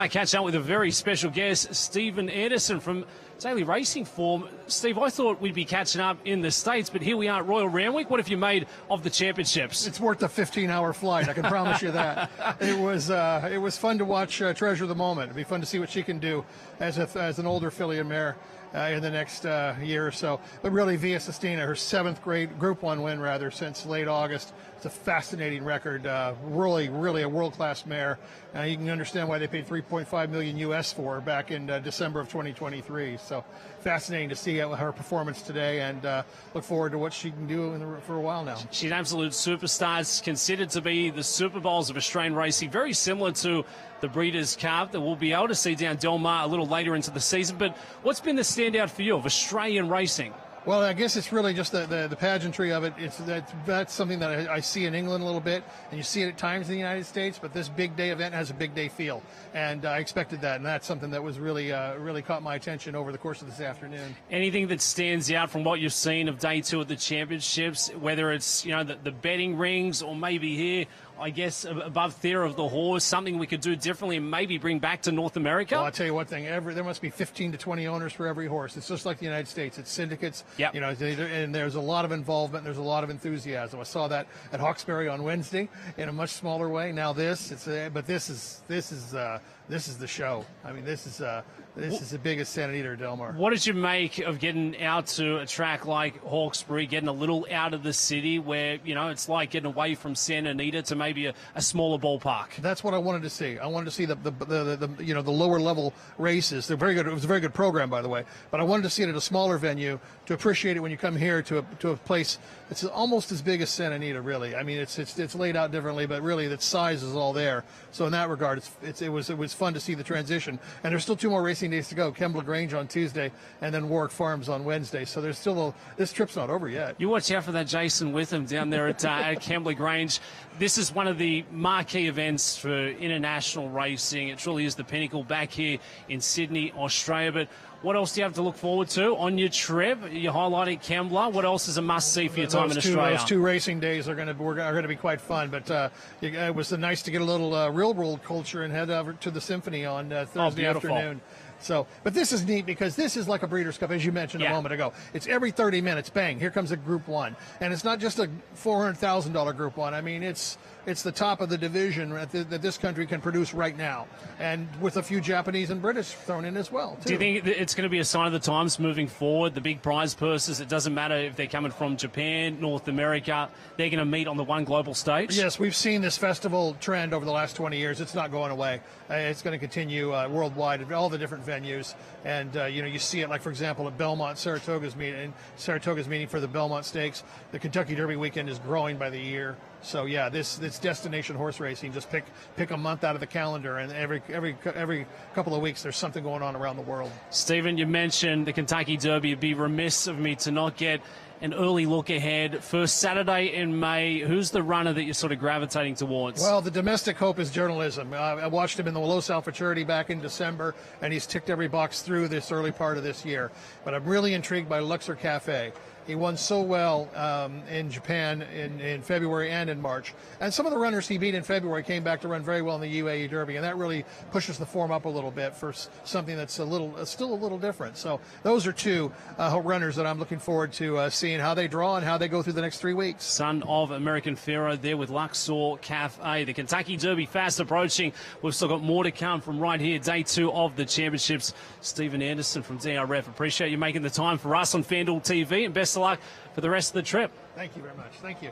I catch up with a very special guest, Stephen Andersen from Daily Racing Form. Steve, I thought we'd be catching up in the States, but here we are at Royal Randwick. What have you made of the championships? It's worth a 15-hour flight, I can promise you that. It was fun to watch Treasure the Moment. It'd be fun to see what she can do as an older filly mare in the next year or so. But really, Via Sistina, her 7th grade Group 1 win, rather, since late August. It's a fascinating record. Really a world-class mare. You can understand why they paid $3.5 million US for her back in December of 2023. So fascinating to see her performance today, and look forward to what she can do for a while now. She's an absolute superstar. It's considered to be the Super Bowls of Australian racing, very similar to the Breeders' Cup that we'll be able to see down Del Mar a little later into the season. But what's been the standout for you of Australian racing? Well, I guess it's really just the pageantry of it. That's something that I see in England a little bit, and you see it at times in the United States. But this big day event has a big day feel, and I expected that, and that's something that was really caught my attention over the course of this afternoon. Anything that stands out from what you've seen of day 2 of the championships, whether it's the betting rings or maybe here, I guess, above Theatre of the Horse, something we could do differently and maybe bring back to North America? Well, I'll tell you one thing. There must be 15 to 20 owners for every horse. It's just like the United States. It's syndicates. Yep. And there's a lot of involvement. There's a lot of enthusiasm. I saw that at Hawkesbury on Wednesday in a much smaller way. Now this is the show. I mean, this is the biggest Santa Anita or Del Mar. What did you make of getting out to a track like Hawkesbury, getting a little out of the city where, it's like getting away from Santa Anita to maybe a smaller ballpark? That's what I wanted to see. I wanted to see the lower level races. They're very good. It was a very good program, by the way. But I wanted to see it at a smaller venue to appreciate it when you come here to a place that's almost as big as Santa Anita, really. I mean, it's laid out differently, but really the size is all there. So in that regard, it was fun to see the transition. And there's still 2 more racing days to go. Kembla Grange on Tuesday, and then Warwick Farms on Wednesday. So there's still this trip's not over yet. You watch out for that Jason Witham down there at Kembla Grange. This is one of the marquee events for international racing. It truly is the pinnacle back here in Sydney, Australia. But what else do you have to look forward to on your trip? You're highlighting Kembla. What else is a must-see for your time in Australia? Those 2 racing days are going to be quite fun. But it was nice to get a little real world culture and head over to the Symphony on Thursday afternoon. So, but this is neat because this is like a Breeders' Cup, as you mentioned a moment ago. It's every 30 minutes, bang, here comes a Group 1. And it's not just a $400,000 Group 1. I mean, it's the top of the division that this country can produce right now, and with a few Japanese and British thrown in as well, too. Do you think it's going to be a sign of the times moving forward? The big prize purses, it doesn't matter if they're coming from Japan, North America, they're going to meet on the one global stage? Yes, we've seen this festival trend over the last 20 years. It's not going away. It's going to continue worldwide at all the different venues. And, you see it, like, for example, at Belmont, Saratoga's meeting for the Belmont Stakes. The Kentucky Derby weekend is growing by the year. So yeah, this destination horse racing, just pick a month out of the calendar, and every couple of weeks there's something going on around the world. Stephen, you mentioned the Kentucky Derby. It'd be remiss of me to not get an early look ahead. First Saturday in May, who's the runner that you're sort of gravitating towards? Well, the domestic hope is journalism. I watched him in the Los Alpha Charity back in December, and he's ticked every box through this early part of this year. But I'm really intrigued by Luxor Cafe. He won so well in Japan in February and in March. And some of the runners he beat in February came back to run very well in the UAE Derby, and that really pushes the form up a little bit for something that's still a little different. So those are 2 runners that I'm looking forward to seeing how they draw and how they go through the next 3 weeks. Son of American Pharaoh there with Luxor Cafe. The Kentucky Derby fast approaching. We've still got more to come from right here, day 2 of the championships. Stephen Andersen from DRF. Appreciate you making the time for us on FanDuel TV, and best of luck for the rest of the trip. Thank you very much. Thank you.